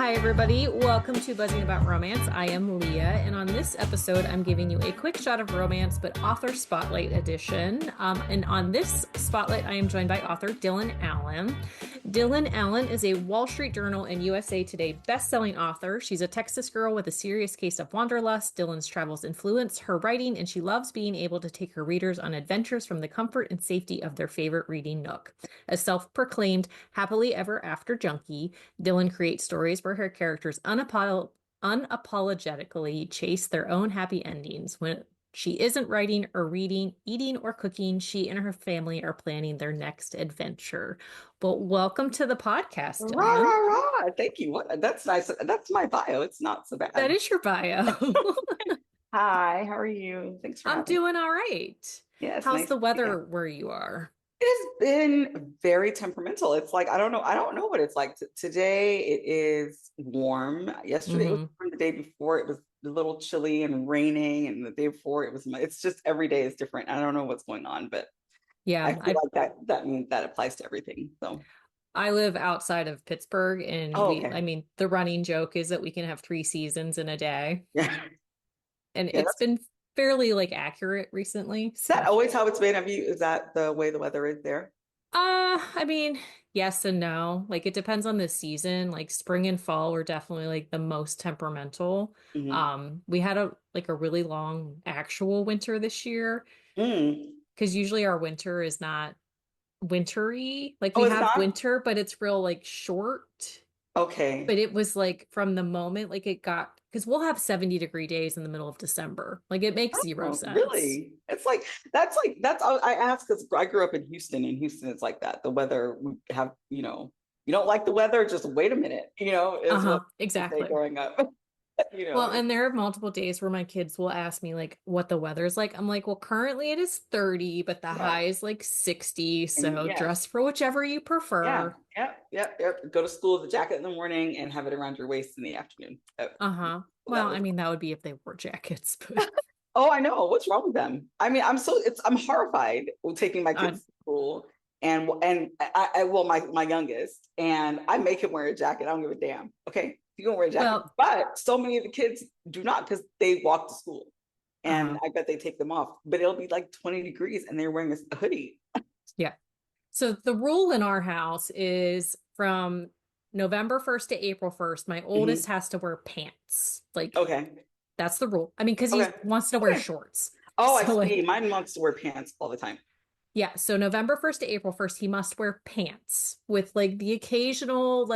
Hi, everybody. Welcome to Buzzing About Romance. I am Leah, and on this episode, I'm giving you a quick shot of romance, but author spotlight edition. And on this spotlight, I am joined by author Dylan Allen. Dylan Allen is a Wall Street Journal and USA Today best-selling author. She's a Texas girl with a serious case of wanderlust. Dylan's travels influence her writing, and she loves being able to take her readers on adventures from the comfort and safety of their favorite reading nook. A self-proclaimed happily ever after junkie, Dylan creates stories where her characters unapologetically chase their own happy endings. When she isn't writing or reading, eating or cooking, she and her family are planning their next adventure. But welcome to the podcast, Rah, Dylan. rah, rah. Thank you. That's nice. That's my bio. It's not so That bad. is your bio. Hi, how are you? Thanks for I'm having me. doing all right. Yeah, it's How's nice the to see you. weather where you are? It has been very temperamental. It's like I don't know what it's like. Today it is warm. Yesterday it was Hmm. warm. The day before it was a little chilly and raining, and the day before it was. It's just every day is different. I don't know what's going on, but I Yeah, feel like that means that applies to everything. So, I live outside of Pittsburgh, and oh, I okay, mean, the running joke is that we can have three seasons in a day. yeah, And yeah. it's been fairly accurate recently. That So, always how it's been? Is that the way the weather is there? I mean, yes and no. It depends on the season. Spring and fall were definitely the most temperamental. Hmm. We had a really long actual winter this year Mm. because usually our winter is not wintry. Oh, We it's have not? winter, but it's real short. But Okay. it was from the moment it got, because we'll have 70-degree days in the middle of December. It makes zero Oh, sense. really? That's I asked because I grew up in Houston, and Houston is like that. The weather we have, you don't like the weather, just wait a minute, is what Uh-huh, people say exactly. growing up. Well, and there are multiple days where my kids will ask me what the weather's like. I'm like, well, currently it is 30, but the Right. high is 60, And so yes, dress for whichever you yeah, prefer. yeah. Go to school with a jacket in the morning and have it around your waist in the afternoon. Uh-huh. That Well, I was mean, that would be if they wore jackets, but Oh, I know. What's wrong with them? I mean, I'm horrified with taking my uh, kids to school, and well, my youngest, and I make him wear a jacket. I don't give a damn. Okay, you can wear a jacket, well, but so many of the kids do not because they walk to school, and uh-huh. I bet they take them off. But it'll be like 20 degrees, and they're wearing a hoodie. Yeah. So the rule in our house is from November 1st to April 1st, my oldest Hmm. has to wear pants. Okay, That's the rule. I mean, because he okay, wants to wear okay. shorts. Oh, I So see. Mine wants to wear pants all the time. yeah, so November 1st to April 1st, he must wear pants with the occasional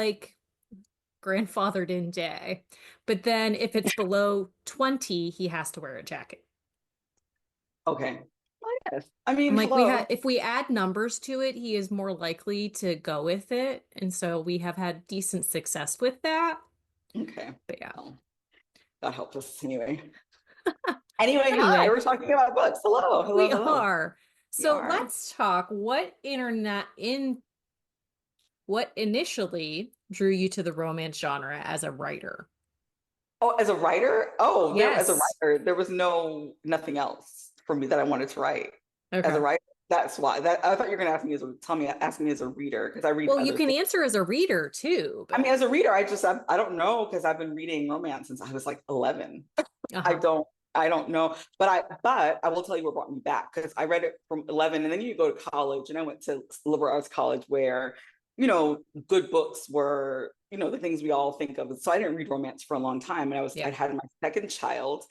grandfathered in day. But then if it's below 20, he has to wear a jacket. Okay. Oh, yes. I I'm mean, like, we had hello. if we add numbers to it, he is more likely to go with it. And so we have had decent success with that. Okay. But yeah. Well, that helped us anyway. Anyway, hi, Anyway, we're talking about books. Hello, hello, we hello. are. We So are. let's talk what initially drew you to the romance genre as a writer? Oh, as a writer? Oh, there as a Yes. writer, there was nothing else for me that I wanted to write. As a Okay. writer, that's why. That I thought you were gonna ask me as a reader, because I read Well, you other can things. answer as a reader too, I mean, but as a reader, I don't know because I've been reading romance since I was like 11. I uh-huh. don't I don't know, but I will tell you what brought me back because I read it from 11, and then you go to college, and I went to liberal arts college where good books were the things we all think of. So I didn't read romance for a long time, and I Yeah. had my second child,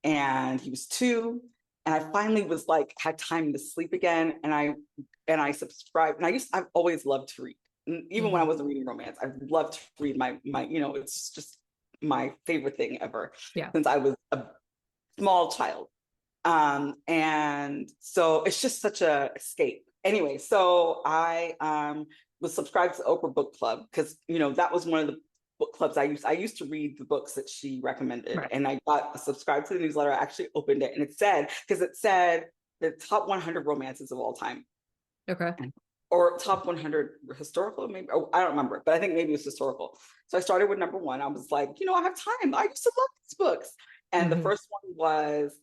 and he was 2, and I finally was like had time to sleep again, and I subscribed, and I've always loved to read. Even when I Hmm. wasn't reading romance, I loved to read my it's just my favorite thing ever Yeah. since I was a small child. And so it's just such a escape. Anyway, so I was subscribed to the Oprah Book Club because that was one of the book clubs I used to read the books that she recommended, Right. and I got subscribed to the newsletter. I actually opened it, and it said the top 100 romances of all time, Okay. or top 100 historical, maybe. Oh, I don't remember, but I think maybe it was historical. So I started with number one. I was like, I have time. I used to love these books. And the Hmm. first one was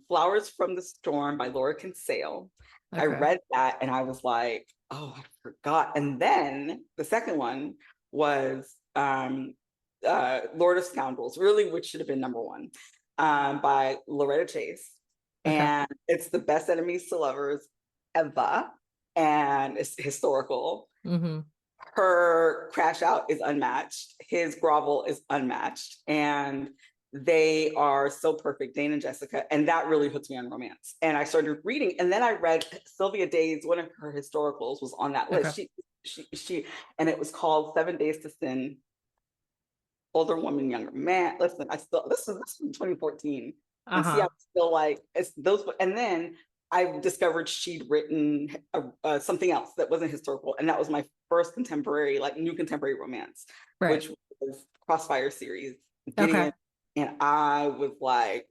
Flowers from the Storm by Laura Kinsale. I Okay. read that and I was like, oh, I forgot. And then the second one was Lord of Scoundrels, really, which should have been number one, by Loretta Chase. Okay. And it's the best enemies to lovers ever. And it's historical. Mm-hmm. Her crash out is unmatched. His grovel is unmatched. And they are so perfect, Dane and Jessica. And that really hooked me on romance. And I started reading. And then I read Sylvia Day's, one of her historicals was on that list. Okay. She, and it was called 7 Days to Sin. Older woman, younger man. Listen, this is 2014. And see, Uh-huh. I'm still like, it's those, and then I discovered she'd written something else that wasn't historical, and that was my first contemporary, like new contemporary romance, Right. which was Crossfire series, Okay. Gideon, and I was like,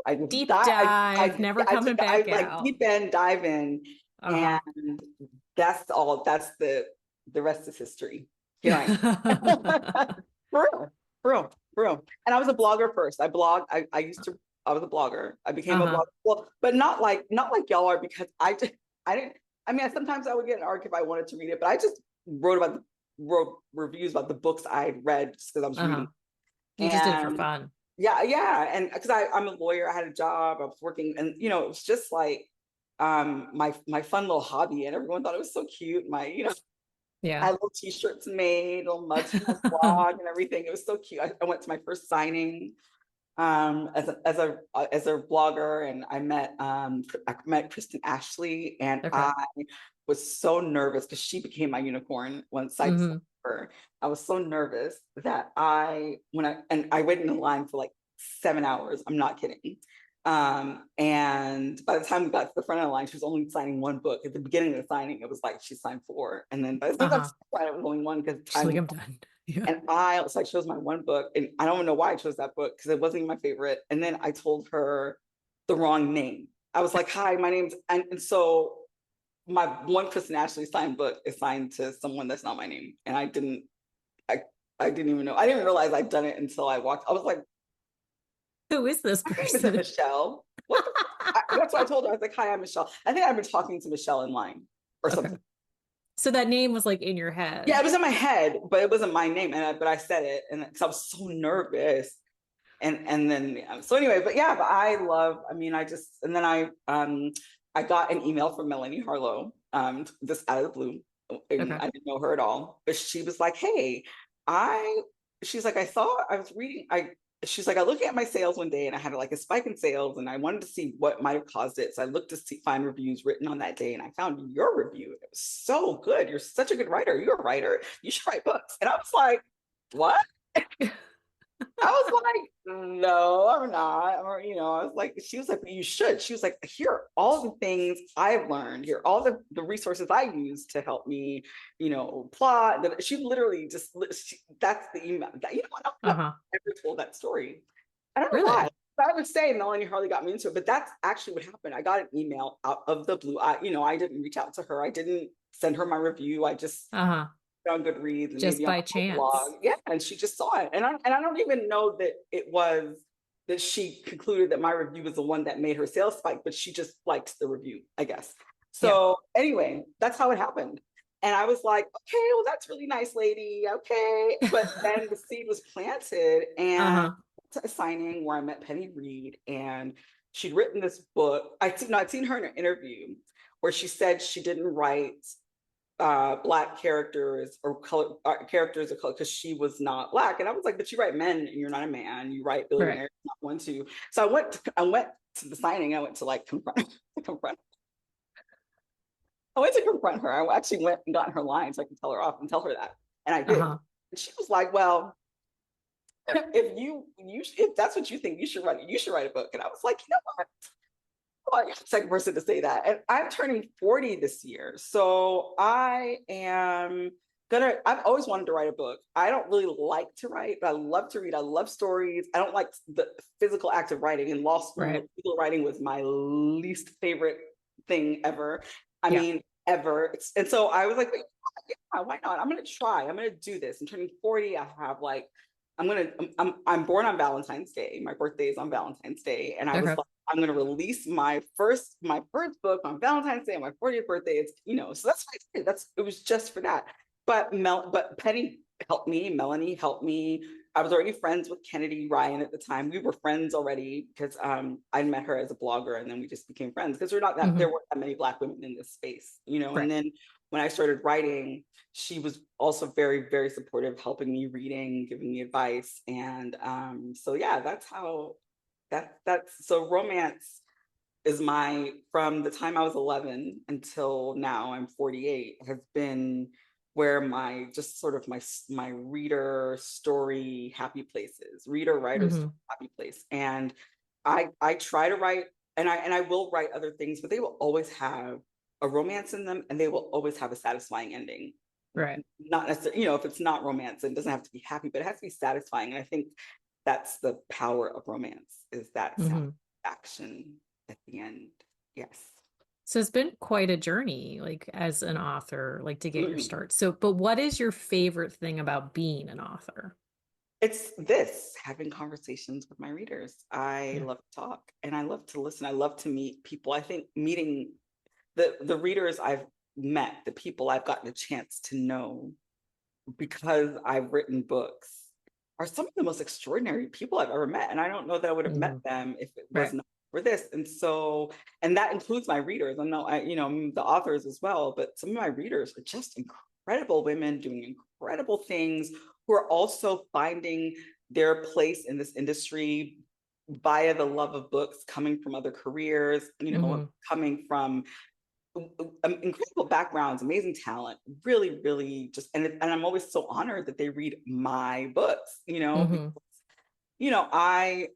I just Deep dive, never coming I back like out. deep end, dive in, Uh-huh. and that's all. That's the rest is history. You know, for real, for real, for real. And I was a blogger first. I used to. I was a blogger. I became a Uh-huh. blogger. Well, but not like y'all are, because I didn't. I mean, sometimes I would get an arc if I wanted to read it, but I just wrote reviews about the books I had read just because I was Uh-huh. reading. You just did it for And fun. yeah, and because I'm a lawyer, I had a job, I was working, and it was just like my fun little hobby, and everyone thought it was so cute. I Yeah. had little t-shirts made, little mugs from my blog and everything. It was so cute. I went to my first signing as a blogger, and I met Kristen Ashley, and Okay. I was so nervous because she became my unicorn once I discovered Mm-hmm. her. I was so nervous that I waited in the line for like 7 hours. I'm not kidding. And by the time we got to the front of the line, she was only signing one book. At the beginning of the signing, it was like she signed four, and then by the time Uh-huh. I it was only one, because She's like, I'm done. Yeah. I chose my one book, and I don't even know why I chose that book because it wasn't even my favorite. And then I told her the wrong name. I was like, "Hi, my name's," and so my one Kristen Ashley signed book is signed to someone that's not my name, and I, I didn't even know. I didn't realize I'd done it until I walked. I was like, Who is this "My name isn't person? Michelle." What the? That's what I told her. I was like, "Hi, I'm Michelle." I think I've been talking to Michelle in line or Okay. something. So that name was like in your Yeah, head. it was in my head, but it wasn't my name, but I said it, and because I was so nervous. And then yeah. So anyway, but I mean, and then I got an email from Melanie Harlow, this out of the blue, and Okay. I didn't know her at all, but she was like, "Hey, I," she's like, I was reading, she's like, "I looked at my sales one day, and I had like a spike in sales, and I wanted to see what might have caused it. So I looked to find reviews written on that day, and I found your review. It was so good. You're such a good writer. You're a writer. You should write books." And I was like, "What?" I was like, "No, I'm not." Or, I was like, she was like, "You should." She was like, "Here are all the things I've learned. Here are all the resources I use to help me, plot." That she literally that's the email. What? I Uh-huh. never told that story. I don't know why. Really? I would say Melanie Harley got me into it, but that's actually what happened. I got an email out of the blue. I didn't reach out to her. I didn't send her my review. I just Uh-huh. on Goodreads and Just maybe on by my blog. chance. Yeah, and she just saw it, and I don't even know that it was that she concluded that my review was the one that made her sales spike, but she just liked the review, I guess. Yeah. So anyway, that's how it happened. And I was like, "Okay, well, that's really nice, lady. Okay." But then the seed was planted, and Uh-huh. to a signing where I met Penny Reed, and she'd written this book. I'd seen her in an interview where she said she didn't write Black characters or color characters of color because she was not Black. And I was like, "But you write men, and you're not a man. You write Right. billionaires, not one to." So I went to the signing. I went to like confront to confront. I went to confront her. I actually went and got in her line so I could tell her off and tell her that, and I did. Uh-huh. And she was like, "Well, if that's what you think, you should write a book." And I was like, "You know what? Well, you're the second person to say that." And I'm turning 40 this year. So I've always wanted to write a book. I don't really like to write, but I love to read. I love stories. I don't like the physical act of writing. In law school, Right. legal writing was my least favorite thing ever. I Yeah. mean, ever. And so I was like, "Yeah, why not? I'm going to try. I'm going to do this." I'm turning 40. I have like, I'm born on Valentine's Day. My birthday is on Valentine's Day. And I was Okay. like, "I'm going to release my first book on Valentine's Day, on my 40th birthday." So that's what I did. It was just for that. But Penny helped me. Melanie helped me. I was already friends with Kennedy Ryan at the time. We were friends already because I met her as a blogger, and then we just became friends because there Hmm. weren't that many Black women in this space, you know. And Right. then when I started writing, she was also very, very supportive, helping me reading, giving me advice. And so yeah, that's so romance is my from the time I was 11 until now I'm 48 has been where my just sort of my reader story happy places, reader writer story Hmm. happy place. And I try to write, and I will write other things, but they will always have a romance in them, and they will always have a satisfying ending. Right. Not necessarily, if it's not romance, it doesn't have to be happy, but it has to be satisfying. And I think that's the power of romance, is that Hmm. satisfaction at the end. Yes. So it's been quite a journey, like as an author, like to get your Mhm. start. So, but what is your favorite thing about being an author? It's this having conversations with my readers. I Yeah. love to talk and I love to listen. I love to meet people. I think meeting the readers I've met, the people I've gotten a chance to know because I've written books, are some of the most extraordinary people I've ever met. And I don't know that I would have met Hmm. them if it was Right. not for this. And so, and that includes my readers. I know the authors as well, but some of my readers are just incredible women doing incredible things, who are also finding their place in this industry via the love of books, coming from other careers, Hmm. coming from incredible backgrounds, amazing talent, really, really just, and I'm always so honored that they read my books, because, Hmm. I,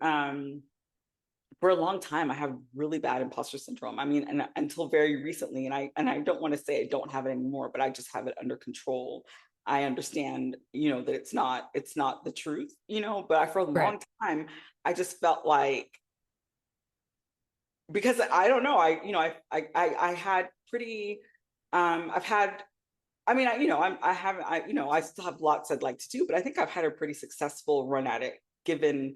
for a long time, I have really bad imposter syndrome. I mean, and until very recently, and I don't want to say I don't have it anymore, but I just have it under control. I understand, that it's not the truth, but for a Right. long time, I just felt like, because I don't know, I had pretty, I've had, I mean, I haven't, I still have lots I'd like to do, but I think I've had a pretty successful run at it, given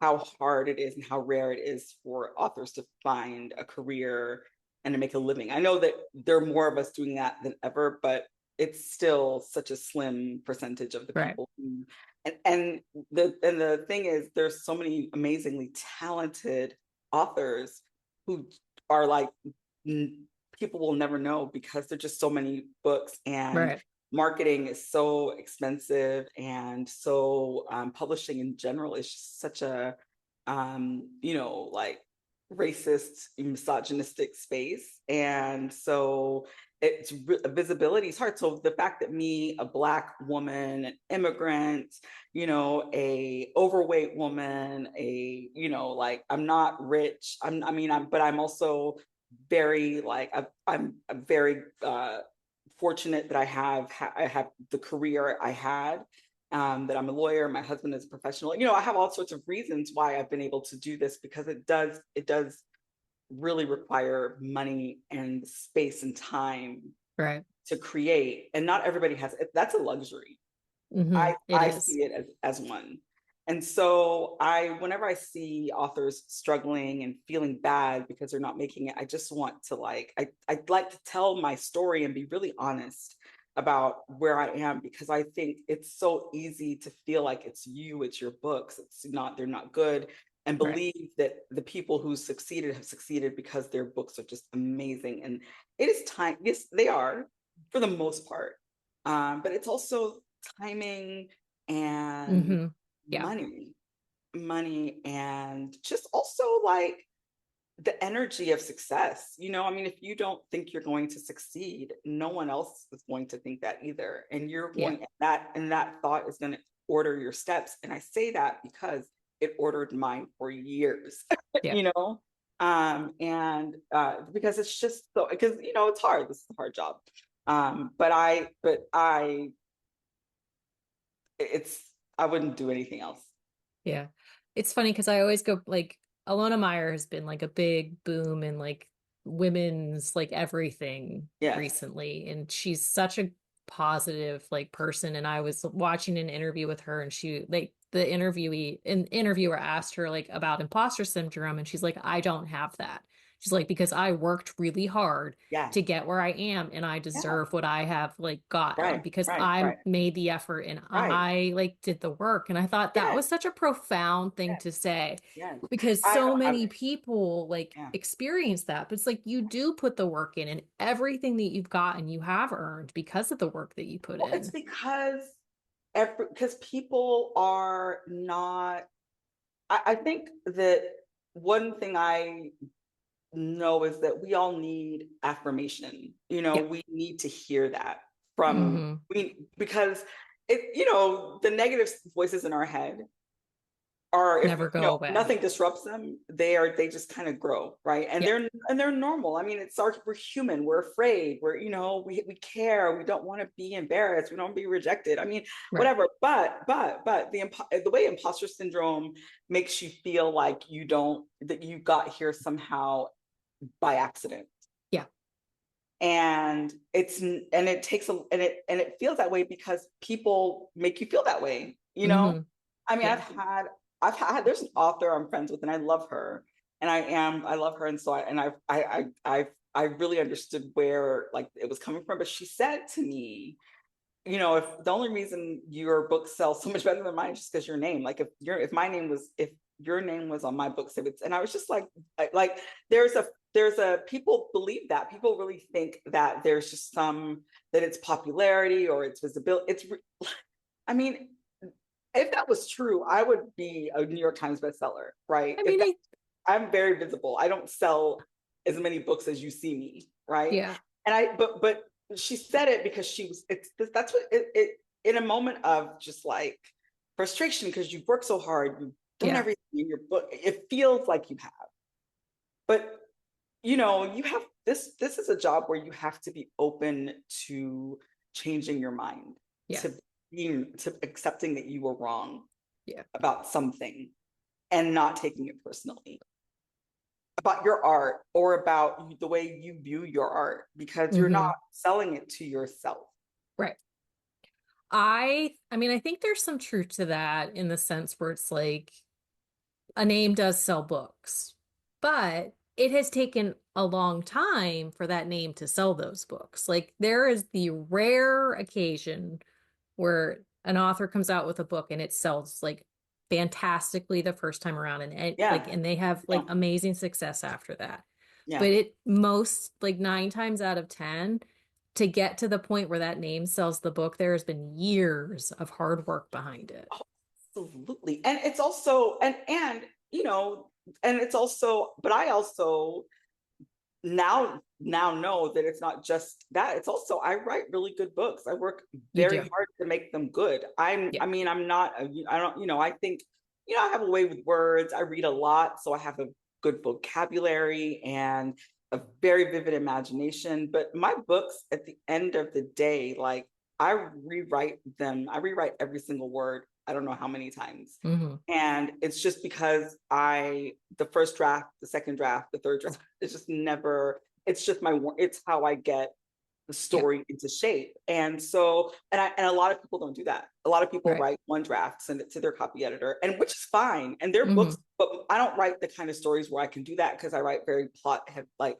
how hard it is and how rare it is for authors to find a career and to make a living. I know that there are more of us doing that than ever, but it's still such a slim percentage of the Right. people who, and the thing is, there's so many amazingly talented authors who are like, people will never know because there's just so many books, and Right. marketing is so expensive, and so publishing in general is just such a like racist, misogynistic space. And so visibility is hard. So the fact that me, a Black woman, an immigrant, a overweight woman, like, I'm not rich, but I'm also very, like, I'm very fortunate that I have the career I had, that I'm a lawyer, my husband is a professional. I have all sorts of reasons why I've been able to do this, because it does really require money and space and time Right. to create, and not everybody has it. That's a luxury. Hmm. It I is. see it as one. And so whenever I see authors struggling and feeling bad because they're not making it, I just want to, like, I'd like to tell my story and be really honest about where I am, because I think it's so easy to feel like it's your books, it's not, they're not good, and Right. believe that the people who succeeded have succeeded because their books are just amazing. And it is time, yes, they are, for the most part. But it's also timing and Hmm. Yeah. money and just also, like, the energy of success. I mean, if you don't think you're going to succeed, no one else is going to think that either, and you're Yeah. going, and that thought is going to order your steps. And I say that because it ordered mine for years. Yeah. you know and because it's just so, because it's hard, this is a hard job. But I it's I wouldn't do anything else. Yeah. It's funny because I always go like Alona Meyer has been like a big boom in like women's like everything Yes. recently. And she's such a positive like person. And I was watching an interview with her and she like an interviewer asked her like about imposter syndrome and she's like, I don't have that. She's like, because I worked really hard Yeah. to get where I am and I Yeah. deserve what I have like gotten Right. because Right. I Right. made the effort and Right. I like did the work. And I thought that Yes. was such a profound thing Yes. to say Yes. because I so don't have many it. people like Yeah. experience that. But it's like you do put the work in and everything that you've gotten, you have earned because of the work that you put Well, it's in. because people are not. I think that one thing I know is that we all need affirmation. Yeah. We need to hear that from Hmm. we because the negative voices in our head are, if Never go away. nothing disrupts them, they just kind of grow, right? And Yeah. they're normal. I mean, we're human, we're afraid, we care, we don't want to be embarrassed, we don't want to be rejected. I mean, Right. whatever. But the way imposter syndrome makes you feel like that you got here somehow by accident. Yeah. And it feels that way because people make you feel that way. Hmm. I mean, Yeah. there's an author I'm friends with and I love her, and I love her, and so I really understood where like it was coming from. But she said to me, if the only reason your book sells so much better than mine is just because your name, like if your name was on my books, and I was just like there's a people believe that people really think that there's just that it's popularity or it's visibility. I mean, if that was true, I would be a New York Times bestseller, right? I mean, I'm very visible. I don't sell as many books as you see me, right? yeah. But she said it because that's what it in a moment of just like frustration because you've worked so hard, you've done Yeah. everything in your book. It feels like you have, but you have this is a job where you have to be open to changing your mind, Yeah. to accepting that you were wrong Yeah. about something and not taking it personally about your art or about the way you view your art because you're not Hmm. selling it to yourself. Right. I mean, I think there's some truth to that in the sense where it's like a name does sell books, but it has taken a long time for that name to sell those books. Like there is the rare occasion where an author comes out with a book and it sells like fantastically the first time around Yeah, and they have like yeah, amazing success after that. yeah. But it most like 9 times out of 10 to get to the point where that name sells the book, there has been years of hard work behind it. Oh, absolutely. And it's also you know and it's also but I also now know that it's not just that. It's also I write really good books. I work You very do. hard to make them good. Yeah. I mean, I'm not I don't I think I have a way with words. I read a lot, so I have a good vocabulary and a very vivid imagination. But my books, at the end of the day, like I rewrite every single word, I don't know how many times. Hmm. And it's just because the first draft, the second draft, the third draft, it's just never, it's just it's how I get the Yeah. story into shape. And so, and a lot of people don't do that. A lot of people Right. write one draft, send it to their copy editor, and which is fine. And their books, Hmm. but I don't write the kind of stories where I can do that because I write very plot heavy, like,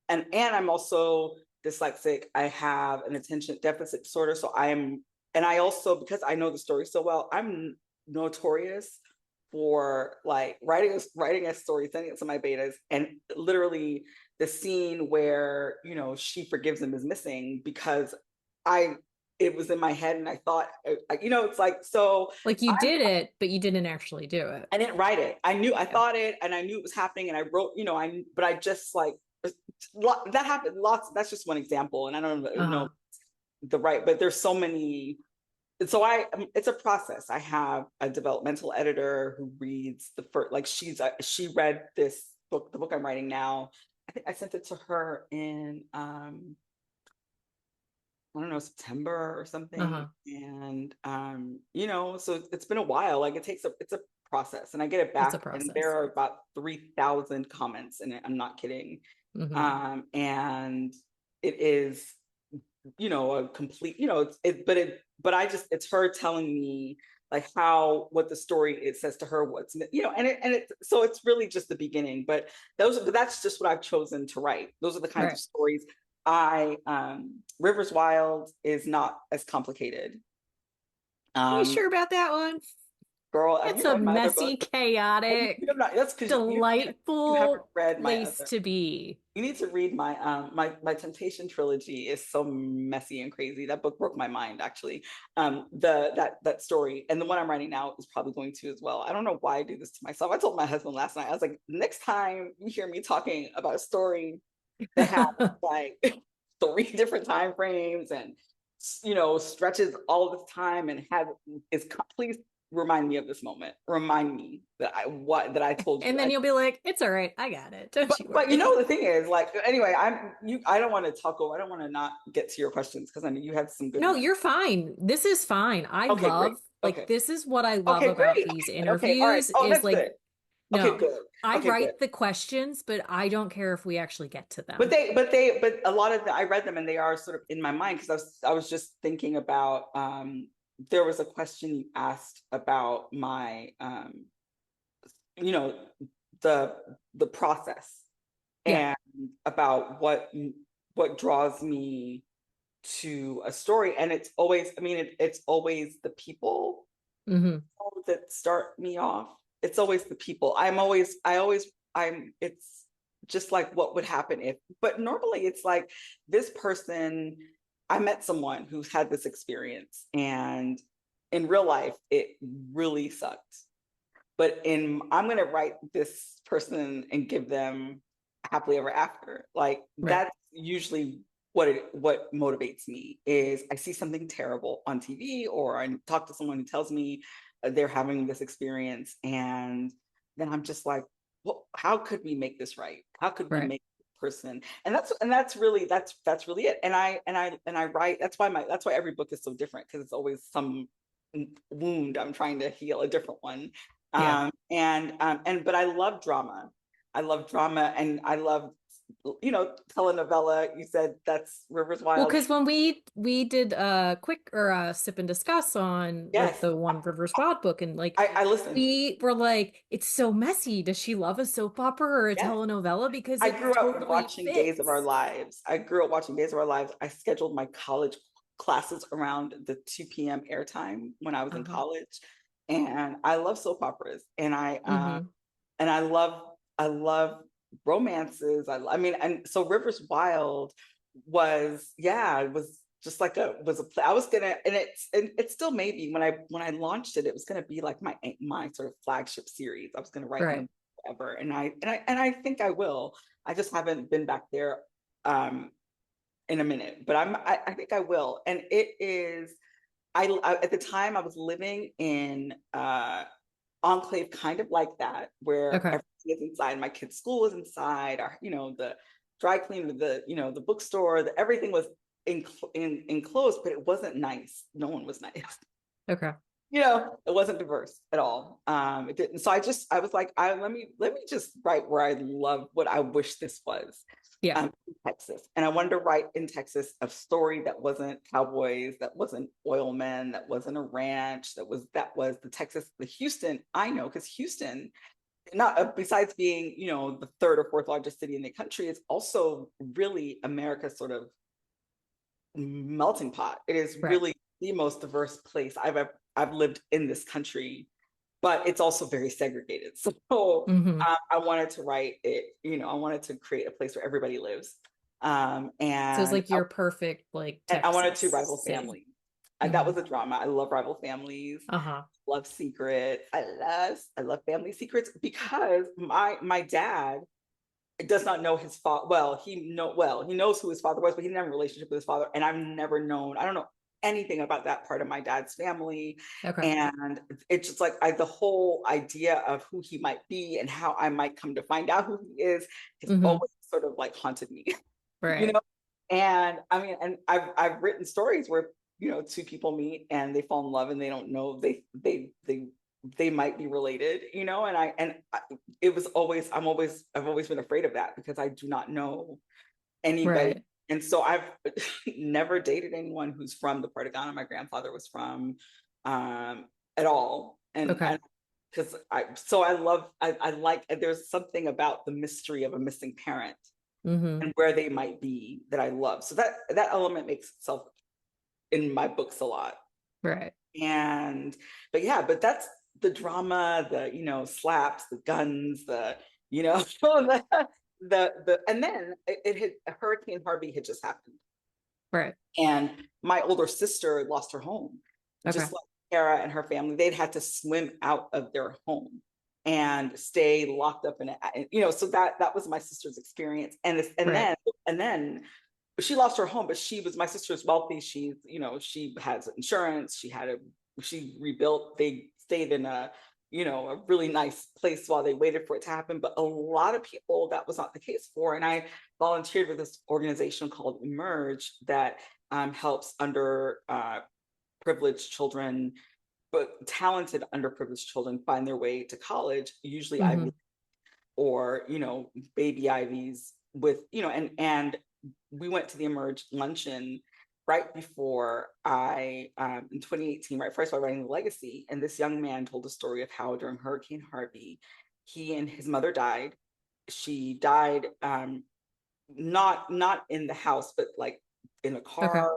and I'm also dyslexic. I have an attention deficit disorder. And I also, because I know the story so well, I'm notorious for like writing a story, sending it to my betas, and literally the scene where she forgives him is missing because I it was in my head and I thought it's like so Like you I'm did it, but you didn't actually do it. I didn't write it. I Yeah. thought it and I knew it was happening and I wrote, but I just like that happened lots. That's just one example. And I don't know Uh-huh. but there's so many. So it's a process. I have a developmental editor who reads the first, like she read this book, the book I'm writing now. I think I sent it to her in, I don't know, September or something. Uh-huh. And, so it's been a while. Like it's a process and I get it It's a back and there process. are about 3,000 comments in it. I'm not kidding. Hmm. And it is, a complete, but I just, it's her telling me like what the story it says to her, what's, you know, so it's really just the beginning, but that's just what I've chosen to write. Those are the kinds of Right. stories Rivers Wild is not as complicated. You Um, sure about that one? Girl, have It's you a read my other messy, book? You have chaotic, not, that's because you haven't delightful read my place other. to be. You need to read my Temptation trilogy is so messy and crazy. That book broke my mind actually. That story and the one I'm writing now is probably going to as well. I don't know why I do this to myself. I told my husband last night, I was like, next time you hear me talking about a story that has like 3 different time frames and stretches all this time and please remind me of this moment. Remind me that I told And you. then you'll be like, it's all right. I got it. Don't you But you worry. know the thing is, like, anyway, I don't want to talk over. I don't want to not get to your questions because I know you had some good No, ones. you're fine. This is fine. I Okay, great. love, like, Okay. this is what I love Okay, about great. these Okay, all right. interviews Oh, is that's like, good. Okay, no, good. I Okay, good. write the questions, but I don't care if we actually get to But them. but a lot of I read them and they are sort of in my mind because I was just thinking about there was a question you asked about my you know the process Yeah. and about what draws me to a story, and it's always, I mean, it's always the people Hmm. that start me off. It's always the people. I'm it's just like what would happen if, but normally it's like this person, I met someone who's had this experience and in real life it really sucked, but I'm going to write this person and give them happily ever after. Like Right. that's usually what motivates me is I see something terrible on TV or I talk to someone who tells me they're having this experience, and then I'm just like, well, how could we make this right? How could we Right. make this person? And that's really it. And I write. That's why every book is so different, because it's always some wound I'm trying to heal, a different one. Yeah. But I love drama. I love drama, and I love, telenovela. You said that's Rivers Well, Wild. because when we did a quick or a sip and discuss on like Yes, the one Rivers Wild book, and like I listened. we were like, it's so messy. Does she love a soap opera or a Yes, telenovela? Because I it grew up totally watching Days of Our fits. Lives. I grew up watching Days of Our Lives. I scheduled my college classes around the 2 p.m. airtime when I was in Uh-huh. college, and I love soap operas, Hmm. and I love romances. I mean, and so Rivers Wild was, yeah, it was just like I was gonna, and it still may be, when I launched it, it was gonna be like my sort of flagship series. I was gonna write Right. one forever, and I think I will. I just haven't been back there in a minute, but I think I will. And it is, at the time I was living in enclave kind of like that, where Okay. everything is inside. My kids' school is inside. The dry cleaner, the bookstore, everything was enclosed, but it wasn't nice. No one was nice. Okay. It wasn't diverse at all. It didn't. So I was like, let me just write where I love, what I wish this was. Yeah. In Texas. And I wanted to write in Texas a story that wasn't cowboys, that wasn't oil men, that wasn't a ranch, that was the Houston I know, because Houston, not besides being, the third or fourth largest city in the country, is also really America's sort of melting pot. It is Right. really the most diverse place I've lived in this country, but it's also very segregated. So Hmm. I wanted to write it, I wanted to create a place where everybody lives. So it's And like your perfect like I wanted to Texas rival city. families. That Hmm. was a drama. I love rival families. Uh-huh. Love secrets. I love family secrets, because my dad does not know his father. He knows who his father was, but he didn't have a relationship with his father. And I don't know anything about that part of my dad's family. Okay. And it's just like, the whole idea of who he might be and how I might come to find out who he is has Hmm. always sort of like haunted me. you Right. know? And I mean, and I've written stories where, two people meet and they fall in love and they don't know they might be related, it was always, I've always been afraid of that, because I do not know anybody. Right. And so I've never dated anyone who's from the part of Ghana my grandfather was from. at all. Okay. And because I like, there's something about the mystery of a missing parent Mm-hmm. and where they might be that I love. So that element makes itself in my books a lot. Right. And but that's the drama, the slaps, the guns, the the and then it hit Hurricane Harvey had just happened. Right. And my older sister lost her home, Okay. just like Kara and her family. They'd had to swim out of their home and stay locked up in it. So that was my sister's experience. Right. And then she lost her home, but my sister's wealthy. She has insurance. She rebuilt. They stayed in a really nice place while they waited for it to happen. But a lot of people that was not the case for. And I volunteered with this organization called Emerge that helps privileged children, but talented underprivileged children find their way to college, usually Mm-hmm. Ivy or baby Ivies with and we went to the Emerge luncheon right before I in 2018, right before I started writing The Legacy, and this young man told a story of how during Hurricane Harvey, he and his mother died. She died not in the house, but like in a Okay. car.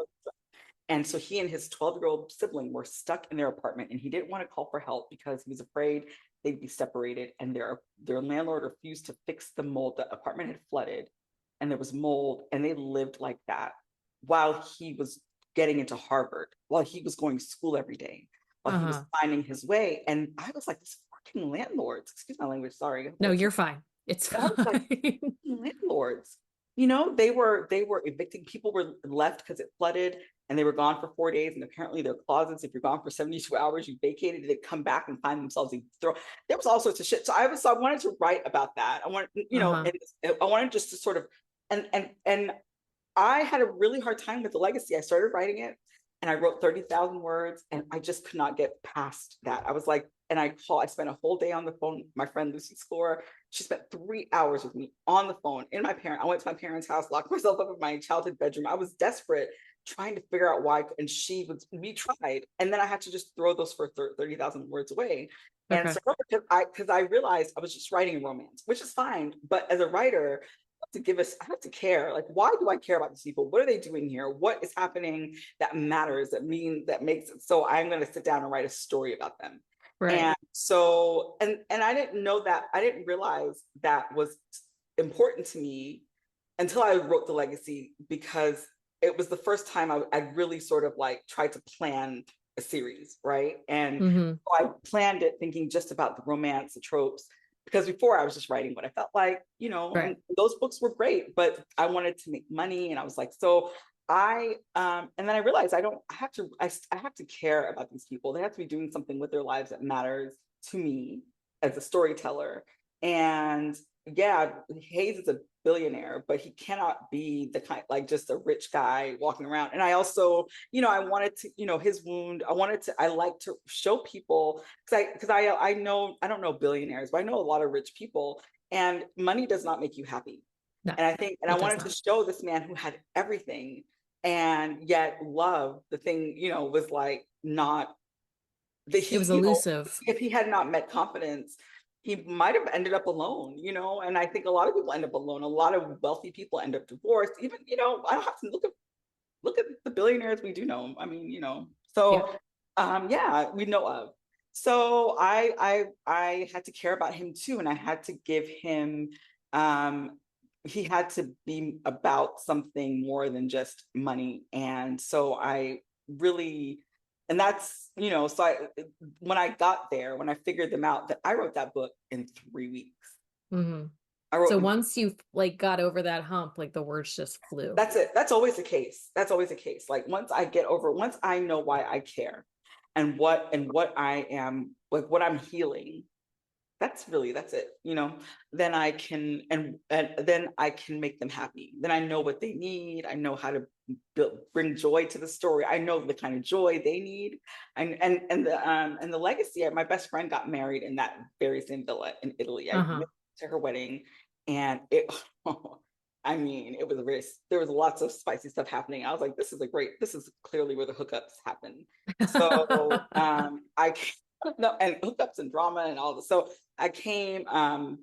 And so he and his 12-year-old sibling were stuck in their apartment, and he didn't want to call for help because he was afraid they'd be separated. And their landlord refused to fix the mold. The apartment had flooded, and there was mold, and they lived like that while he was getting into Harvard, while he was going to school every day, while he was Uh-huh. finding his way. And I was like, this fucking landlords, excuse my language, sorry. No, you're fine. It's I was like, fine. landlords. They were evicting people, were left because it flooded and they were gone for 4 days. And apparently their closets, if you're gone for 72 hours, you vacated, they come back and find themselves there was all sorts of shit. So I wanted to write about that. I wanted, Uh-huh. and I wanted just to sort of and I had a really hard time with The Legacy. I started writing it and I wrote 30,000 words and I just could not get past that. I was like, I spent a whole day on the phone. My friend Lucy Score, she spent 3 hours with me on the phone I went to my parents' house, locked myself up in my childhood bedroom. I was desperate trying to figure out why. And we tried. And then I had to just throw those for 30,000 words away. And Okay. so because I realized I was just writing a romance, which is fine. But as a writer, I have to care. Like, why do I care about these people? What are they doing here? What is happening that matters, that makes it so I'm going to sit down and write a story about them. Right. And so, and I didn't know that, I didn't realize that was important to me until I wrote The Legacy, because it was the first time I really sort of like tried to plan a series, right? And Mm-hmm. so I planned it thinking just about the romance, the tropes, because before I was just writing what I felt like, Right. and those books were great, but I wanted to make money. And I was like, so and then I realized I have to care about these people. They have to be doing something with their lives that matters to me as a storyteller. And yeah, Hayes is a billionaire, but he cannot be the kind, like, just a rich guy walking around. And I also, I wanted to, his wound. I like to show people, because I know, I don't know billionaires, but I know a lot of rich people, and money does not make you happy. No, And I it does wanted to not. show this man who had everything, and yet love, the thing, was like not that It was he, elusive. if he had not met confidence, he might have ended up alone, and I think a lot of people end up alone. A lot of wealthy people end up divorced. Even, I don't have to look at the billionaires we do know. I mean, Yeah. so yeah, we know of. So I had to care about him too, and I had to give him he had to be about something more than just money. And so I really, and that's, so when I got there, when I figured them out, that I wrote that book in 3 weeks. Mm-hmm. I So wrote, once you like got over that hump, like the words just flew. that's it. That's always the case. That's always the case. Like, once I know why I care and what I am, like, what I'm healing, that's it, then I can, and then I can make them happy. Then I know what they need. I know how to bring joy to the story. I know the kind of joy they need. And the Legacy, my best friend got married in that very same villa in Italy. I Uh-huh. went to her wedding, and it I mean, there was lots of spicy stuff happening. I was like, this is clearly where the hookups happen. So I No, and hookups and drama and all this. So I came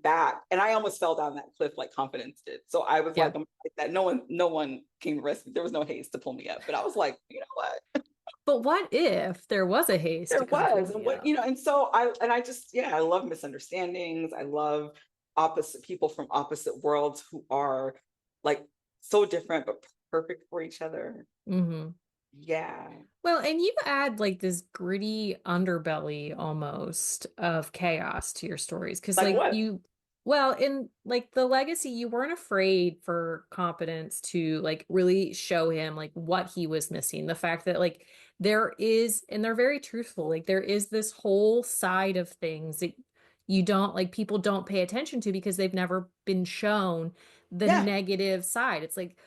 back and I almost fell down that cliff like confidence did. So I was Yeah. like, I'm like that. No one came to rescue. There was no haze to pull me up. But I was like, you know what? But what if there was a haze There to come pull was. And me what, up? and so I just, yeah, I love misunderstandings. I love opposite people from opposite worlds who are like so different but perfect for each other. Hmm. Yeah. Well, and you add like this gritty underbelly almost of chaos to your stories. Cause Like like what? you, well, in like the legacy, you weren't afraid for competence to like really show him like what he was missing. The fact that like there is, and they're very truthful, like there is this whole side of things that you don't like people don't pay attention to because they've never been shown the Yeah. negative side. It's like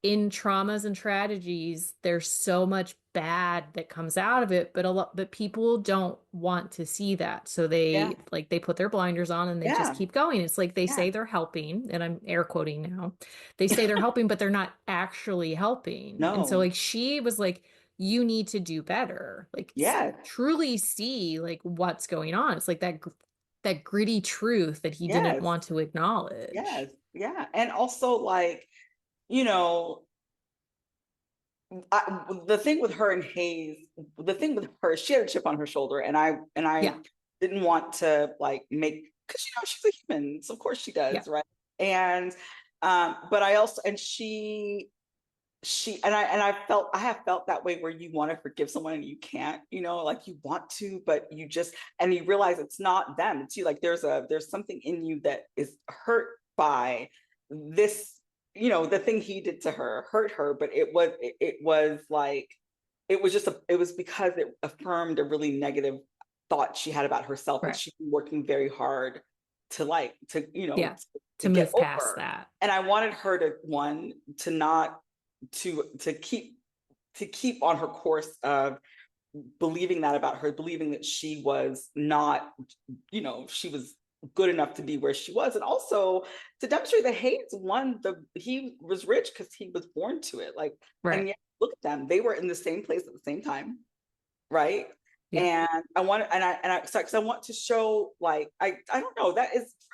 in traumas and tragedies, there's so much bad that comes out of it, but people don't want to see that. So Yeah. they put their blinders on and they just Yeah. keep going. It's like they Yeah. say they're helping, and I'm air quoting now. They say they're helping, but they're not actually helping. And so No. like she was like, you need to do better. Like Yeah. truly see like what's going on. It's like that gritty truth that he didn't Yes. want to acknowledge. Yes. Yeah. And also like, you know, the thing with her and Hayes, the thing with her, she had a chip on her shoulder, and I Yeah. didn't want to like make, because she's a human, so of course she Yeah. does, right? And but I also, and I have felt that way where you want to forgive someone and you can't, like you want to, but you just, and you realize it's not them, it's you. Like there's something in you that is hurt by this, the thing he did to her hurt her, but it was like, it was because it affirmed a really negative thought she had about herself that Right. she's been working very hard to like Yeah. to To get move past over. that. And I wanted her to, one, to not to keep on her course of believing that about her, believing that she was not, she was good enough to be where she was, and also to demonstrate that he was rich because he was born to it. Like, Right. and yet look at them, they were in the same place at the same time, right? Yeah. And I want so, because I want to show, like, I don't know,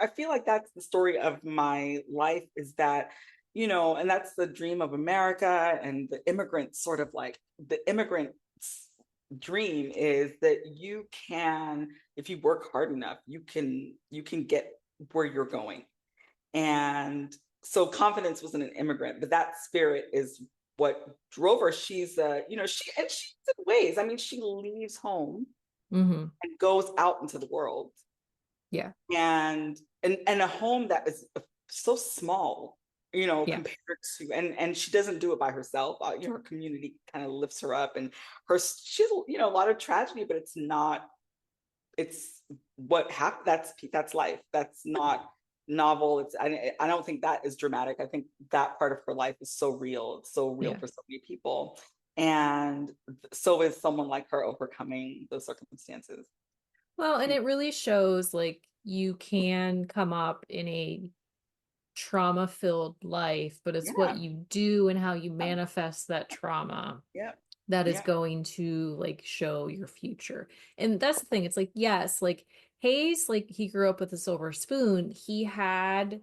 I feel like that's the story of my life, is that, and that's the dream of America, and the immigrant sort of like the immigrant's dream is that you can, if you work hard enough, you can get where you're going. And so confidence wasn't an immigrant, but that spirit is what drove her. She's she's in ways, I mean, she leaves home Hmm. and goes out into the world, Yeah. and a home that is so small, Yeah. compared to, and she doesn't do it by herself. Her community kind of lifts her up, and she's, a lot of tragedy, but it's not, it's what happened. That's life. That's not novel. I don't think that is dramatic. I think that part of her life is so real. It's so real Yeah. for so many people. And so is someone like her overcoming those circumstances. Well, and it really shows like you can come up in a trauma-filled life, but it's what Yeah. you do and how you manifest that trauma Yeah. that is Yeah. going to like show your future. And that's the thing. It's like, yes, like Hayes, like he grew up with a silver spoon. He had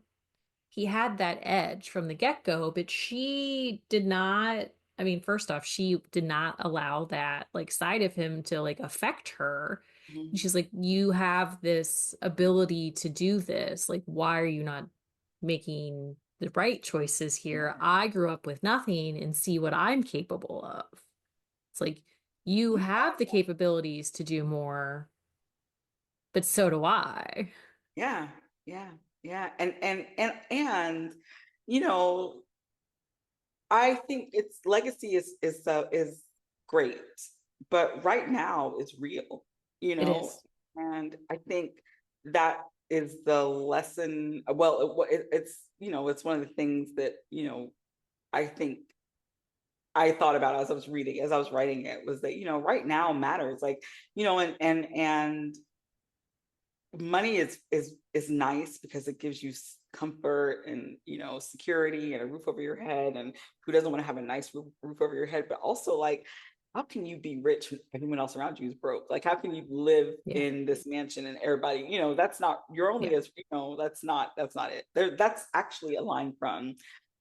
that edge from the get-go, but she did not, I mean, first off, she did not allow that like side of him to like affect her. Mhm. And she's like, you have this ability to do this. Like, why are you not making the right choices here? Yeah. I grew up with nothing and see what I'm capable of. It's like you have the capabilities to do more, but so do I. Yeah. Yeah. Yeah. And you know, I think its legacy is great, but right now is real, you It know, is. and I think that is the lesson. Well, it's, it's one of the things that, I think I thought about as I was writing it, was that, right now matters. Like, and money is nice because it gives you comfort and, security and a roof over your head, and who doesn't want to have a nice roof over your head, but also like, how can you be rich when everyone else around you is broke? Like, how can you live Yeah. in this mansion and everybody, that's not, you're only Yeah. as, that's not it. That's actually a line from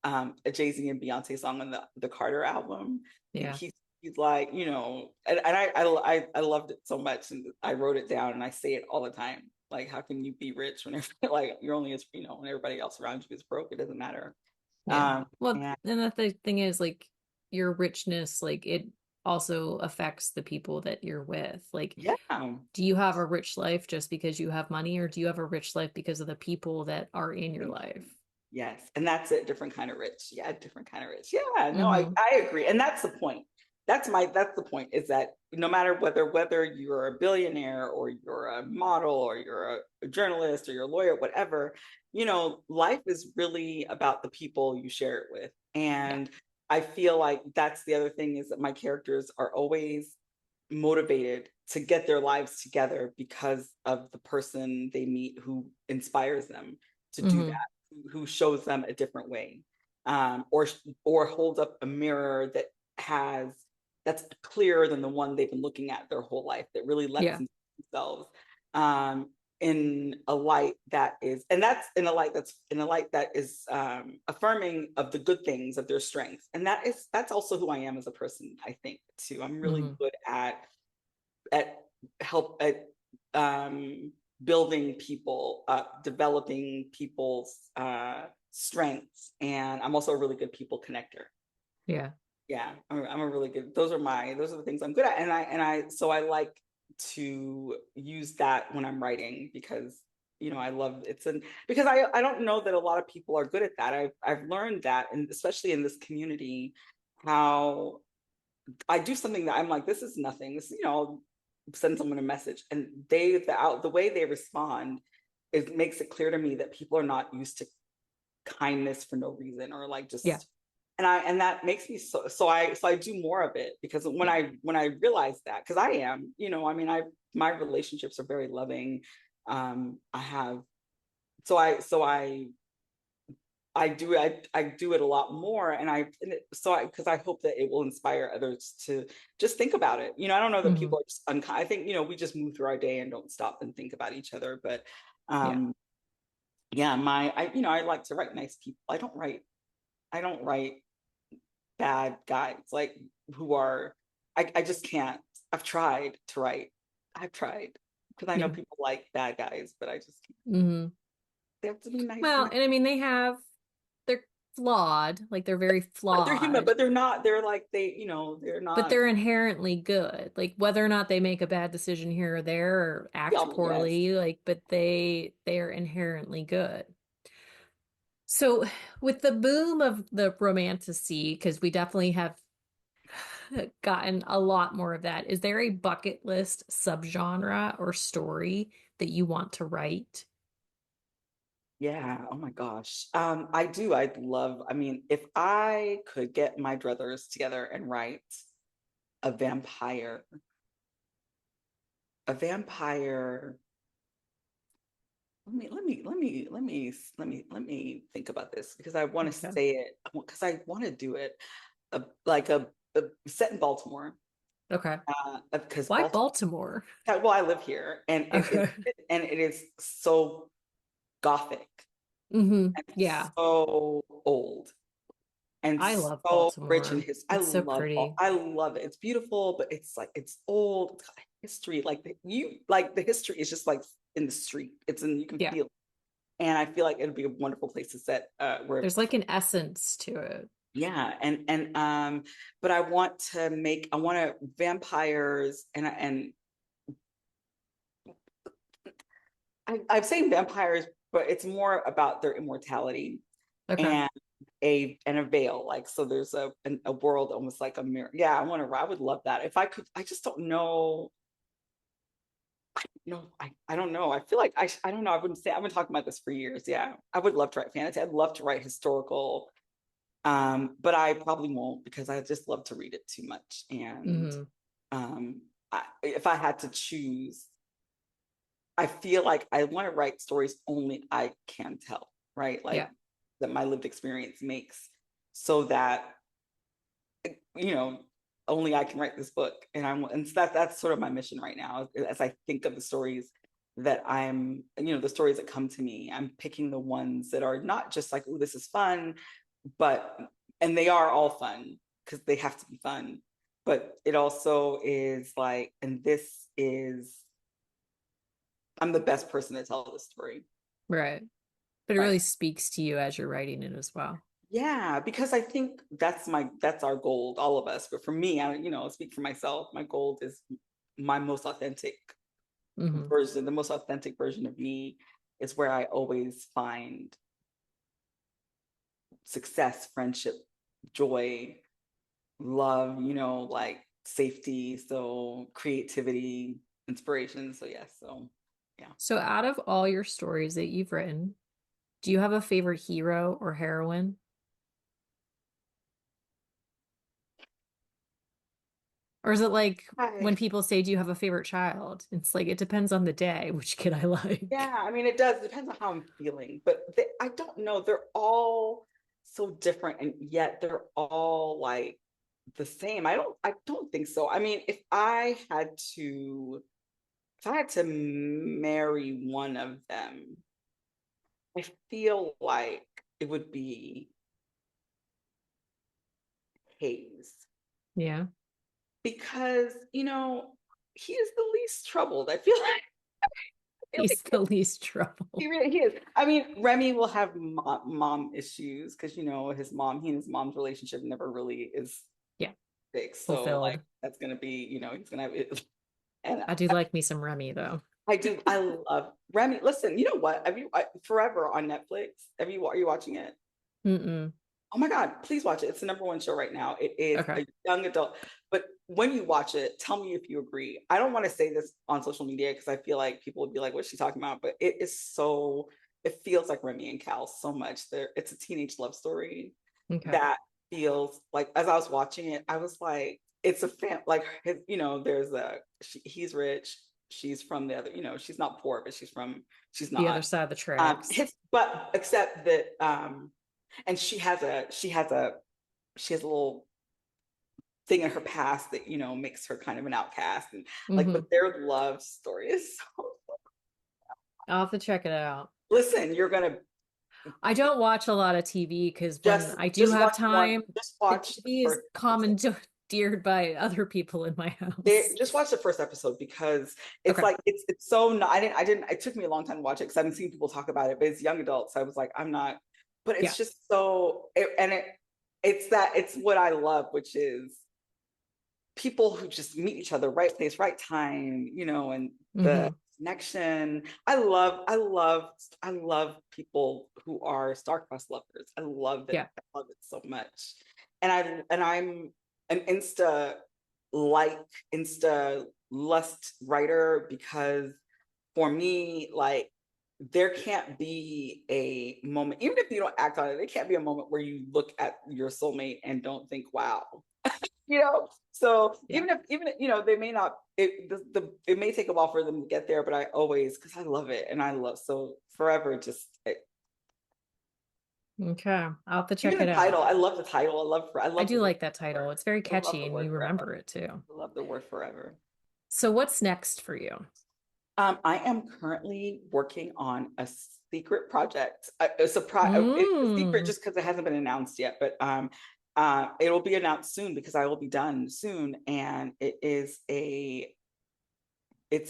a Jay-Z and Beyonce song on the Carter album. Yeah. He's like, and I loved it so much, and I wrote it down and I say it all the time. Like, how can you be rich when like you're only as, when everybody else around you is broke? It doesn't matter. Yeah. Well, And and the thing is, like, your richness, like, it also affects the people that you're with. Like, yeah. do you have a rich life just because you have money, or do you have a rich life because of the people that are in your life? Yes, and that's it. Different kind of rich. Yeah, different kind of rich. Yeah, no, I Mm-hmm. I agree, and that's the point. That's the point. Is that no matter whether you're a billionaire or you're a model or you're a journalist or you're a lawyer, whatever, life is really about the people you share it with. Yeah. And I feel like that's the other thing, is that my characters are always motivated to get their lives together because of the person they meet who inspires them to do Mm-hmm. that, who shows them a different way, or holds up a mirror that's clearer than the one they've been looking at their whole life, that really lets Yeah. them see themselves in a light that is, and that's in a light that is affirming of the good things of their strengths. And that's also who I am as a person, I think, too. I'm really Mm-hmm. good at help at building people up, developing people's strengths, and I'm also a really good people connector. Yeah. Yeah, I'm a really good. Those are the things I'm good at, so I like to use that when I'm writing, because I love because I don't know that a lot of people are good at that. I've learned that, and especially in this community, how I do something that I'm like, this is nothing. This, send someone a message, and the way they respond, it makes it clear to me that people are not used to kindness for no reason, or like Yeah. just, and that makes me so I do more of it, because when Yeah. I realize that, because I am, I mean, my relationships are very loving. I have so I do it a lot more, because I hope that it will inspire others to just think about it. I don't know that Mm-hmm. people are just unkind. I think, we just move through our day and don't stop and think about each other. But Yeah. um yeah, I like to write nice people. I don't write bad guys, like, who are, I just can't. I've tried to write. I've tried, because I know Yeah. people like bad guys, but I just can't. Mm-hmm. They have to be nice Well, enough. and I mean, they're flawed, like they're very They're human, flawed, but they're not. They're like they're but not. they're inherently good. Like, whether or not they make a bad decision here or there or act Yes. poorly, like, but they are inherently good. So, with the boom of the romantasy, because we definitely have gotten a lot more of that, is there a bucket list subgenre or story that you want to write? Yeah. Oh my gosh. I do. I'd love. I mean, if I could get my druthers together and write a vampire, a vampire. Let me think about this, because I want to Okay. say it, because I want to do it, like a set in Baltimore, Okay. because Why Baltimore. Baltimore? Well, I live here, and Okay. it is so gothic and Yeah. so old and I love so rich in Baltimore. his. It's so pretty. I love it. It's beautiful, but it's like it's old. It's got history. Like the history is just like in the street. You can Yeah. feel it. And I feel like it'd be a wonderful place to set where. There's like an essence to it. Yeah, but I want to vampires, I'm saying vampires, but it's more about their immortality, Okay. and a veil, like, so there's a world almost like a mirror. Yeah, I would love that if I could. I just don't know. No, I don't know. I feel like I don't know. I wouldn't say. I've been talking about this for years. Yeah, I would love to write fantasy. I'd love to write historical. But I probably won't, because I just love to read it too much. And Hmm. if I had to choose, I feel like I want to write stories only I can tell, right? Like, Yeah. that my lived experience makes, so that, you know, only I can write this book. And so that's sort of my mission right now. As I think of the stories that the stories that come to me, I'm picking the ones that are not just like, oh, this is fun, and they are all fun because they have to be fun. But it also is like, I'm the best person to tell this story. Right. But it Right. really speaks to you as you're writing it as well. Yeah, because I think that's our goal, all of us. But for me, I'll speak for myself. My goal is my most authentic Hmm. version, the most authentic version of me is where I always find success, friendship, joy, love, like safety, so creativity, inspiration. So yes, yeah. So out of all your stories that you've written, do you have a favorite hero or heroine? Or is it like Hi. when people say, do you have a favorite child? It's like, it depends on the day, which kid I like. Yeah, I mean, it does depends on how I'm feeling, but I don't know. They're all so different, and yet they're all like the same. I don't think so. I mean, if I had to marry one of them, I feel like it would be Hayes Yeah. because, he is the least troubled. I feel He's like the least he trouble. really is. I mean, Remy will have mom issues because he and his mom's relationship never really is Yeah. fixed. So like Fulfilled. that's gonna be, he's gonna have it. And I do like me some Remy though. I do. I love Remy. Listen, you know what? Forever on Netflix? Are you watching it? Mm-mm. Oh my God, please watch it. It's the number one show right now. It is Okay. a young adult. But when you watch it, tell me if you agree. I don't want to say this on social media because I feel like people would be like, what's she talking about? But it feels like Remy and Cal so much. It's a teenage love story Okay. that feels like, as I was watching it, I was like, it's a like, he's rich. She's from the other, she's not poor, but she's The other not. side of the tracks. But except that, and she has a little thing in her past that makes her kind of an outcast, and like, Hmm. but their love story is so. I'll have to check it out. Listen, you're gonna I don't watch a lot of TV because when I do have time, just the watch the TV is first episode. commandeered by other people in my house. Just watch the first episode because it's Okay. like it's so not, I didn't it took me a long time to watch it because I've been seeing people talk about it, but it's young adults, so I was like, I'm not, but Yeah. it's just it's what I love, which is people who just meet each other, right place, right time, and the Hmm. connection. I love people who are star-crossed lovers. I love it. Yeah. I love it so much. I'm an like insta lust writer because for me, like, there can't be a moment, even if you don't act on it, there can't be a moment where you look at your soulmate and don't think, wow, so Yeah. even they may not, it may take a while for them to get there, but I always, because I love it, and I love, so forever, just Okay. I'll have to even check the it out. title. I love the title. I I love the do word like that title. forever. It's very I love catchy the and word you forever. remember it too. I love the word forever. So what's next for you? I am currently working on a secret project. A surprise. It's a secret Mm. just because it hasn't been announced yet, but it will be announced soon because I will be done soon, and it's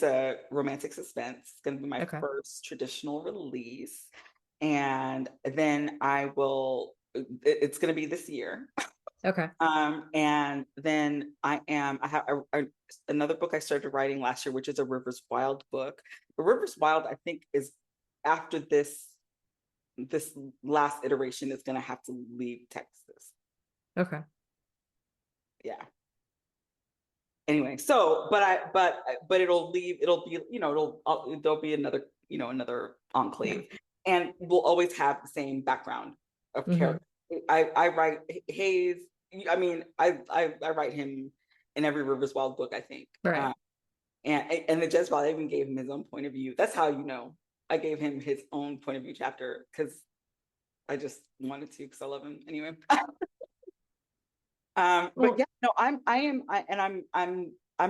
a romantic suspense. It's going to be my Okay. first traditional release, and then it's going to be this year. Okay. And then I have another book I started writing last year, which is a Rivers Wilde book. The Rivers Wilde, I think, is after this last iteration is going to have to leave Texas. Okay. Yeah. Anyway, so but it'll be, there'll be another Yeah. enclave, and we'll always have the same background of Hmm. character. I write Hayes. I mean, I write him in every Rivers Wild book, I think. Right. And the Jezebel, I even gave him his own point of view. That's how I gave him his own point of view chapter because I just wanted to, because I love him anyway. But Well, yeah, no, I'm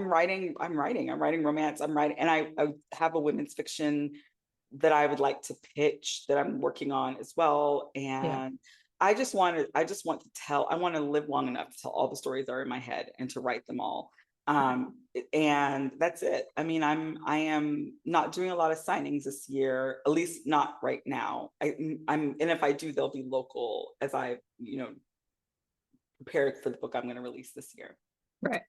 writing romance, and I have a women's fiction that I would like to pitch that I'm working on as well. yeah. And I want to live long enough to tell all the stories that are in my head and to write them all. And that's it. I mean, I am not doing a lot of signings this year, at least not right now. And if I do, they'll be local as I, prepared for the book I'm going to release this year. Right.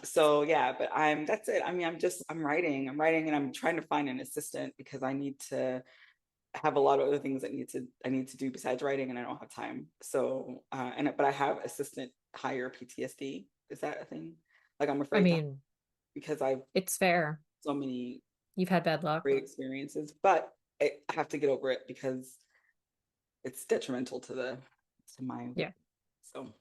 So yeah, but that's it. I mean, I'm writing and I'm trying to find an assistant because I need to have a lot of other things I need to do besides writing, and I don't have time. So, but I have assistant hire PTSD. Is that a thing? Like, I'm I afraid to, mean, because I've it's fair. so many You've had bad luck. great experiences, but I have to get over it because it's detrimental to my, Yeah. so.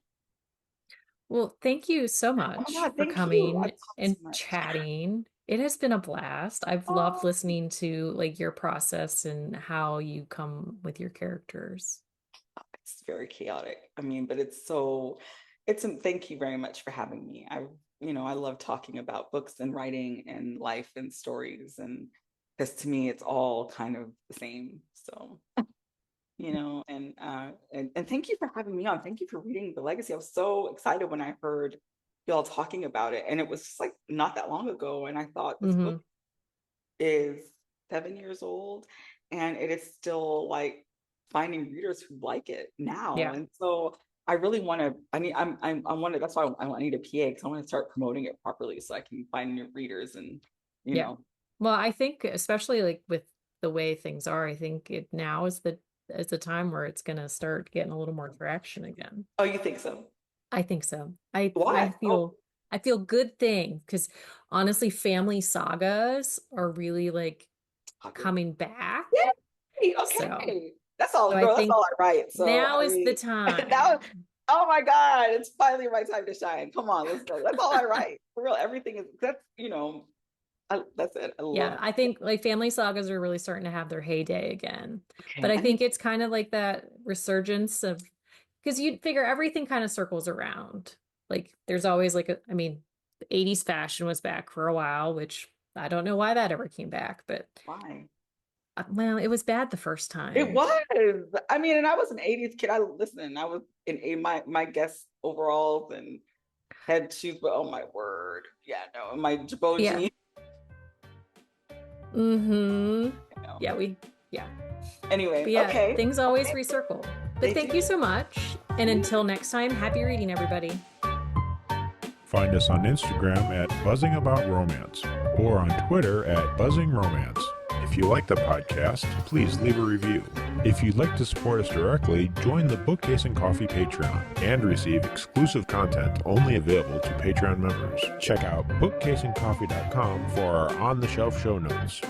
Well, thank you so Oh my much God, for thank you. I coming talked so and much. chatting. It has been a blast. I've loved Oh, listening to like your process and how you come with your characters. it's very chaotic. I mean, but thank you very much for having me. I love talking about books and writing and life and stories, and because to me it's all kind of the same. So, and thank you for having me on. Thank you for reading The Legacy. I was so excited when I heard y'all talking about it. And it was just like not that long ago. And I thought this book is 7 years old, and it is still like finding readers who like it now. Yeah. And so I really want to, I want to, that's why I need a PA, because I want to start promoting it properly so I can find new readers and, Yeah. Well, I think especially like with the way things are, I think it now is the time where it's going to start getting a little more traction again. Oh, you think so? I think so. I Why? Oh, I feel good thing because honestly, family sagas are really like popular. coming back. Yay! So, Okay. That's all, so I girl. That's think all I write. So now I is the mean, time. oh my God, it's finally my time to shine. Come on, let's go. That's all I write. For real, everything is that's it. I Yeah, love I think like family sagas are really starting to have their heyday again. But Okay. I I mean, think it's kind of like that resurgence of because you'd figure everything kind of circles around. Like there's always like I mean, the 80s fashion was back for a while, which I don't know why that ever came back, but why? well, it was bad the first It time. was. I mean, and I was an 80s kid. I was in my guest overalls and had shoes, but oh my word. Yeah, no, my Jabot Yeah. jeans, Mm-hmm. you know. Yeah, yeah. Anyway, But yeah, okay. things always Okay. recircle. But They thank do. you so much. And until next time, happy reading, everybody. Find us on Instagram at Buzzing About Romance or on Twitter at Buzzing Romance. If you like the podcast, please leave a review. If you'd like to support us directly, join the Bookcase and Coffee Patreon and receive exclusive content only available to Patreon members. Check out bookcaseandcoffee.com for our on-the-shelf show notes.